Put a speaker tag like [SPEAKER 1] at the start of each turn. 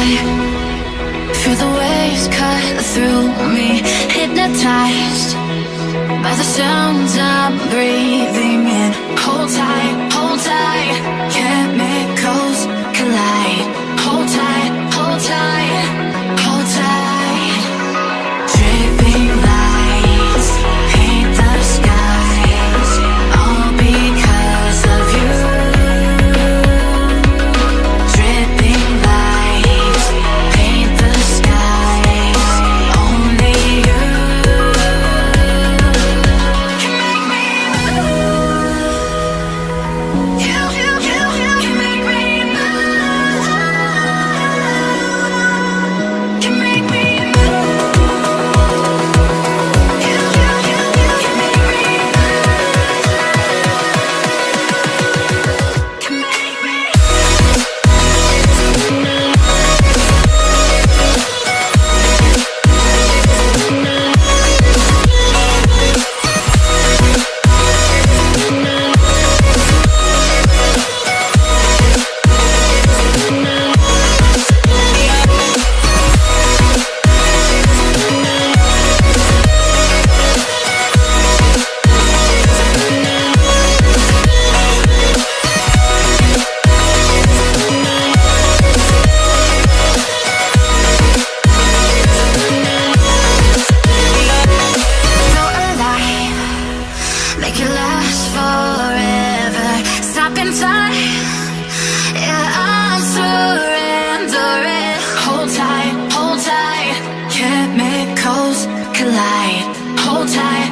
[SPEAKER 1] Feel the waves cut through me, hypnotized by the sounds I'm breathing in. Hold tight, chemicals collide. Hold tight, hold tight, hold tight. Dripping lights paint the skies, all because of you. Dripping lights paint the skies, only you can make me move. You can make me move. Can make me move. You can make me move. Can make me. Feel alive, make it last forever. Stop in time, yeah, I'm surrendering. Hold tight, chemicals collide. Hold tight,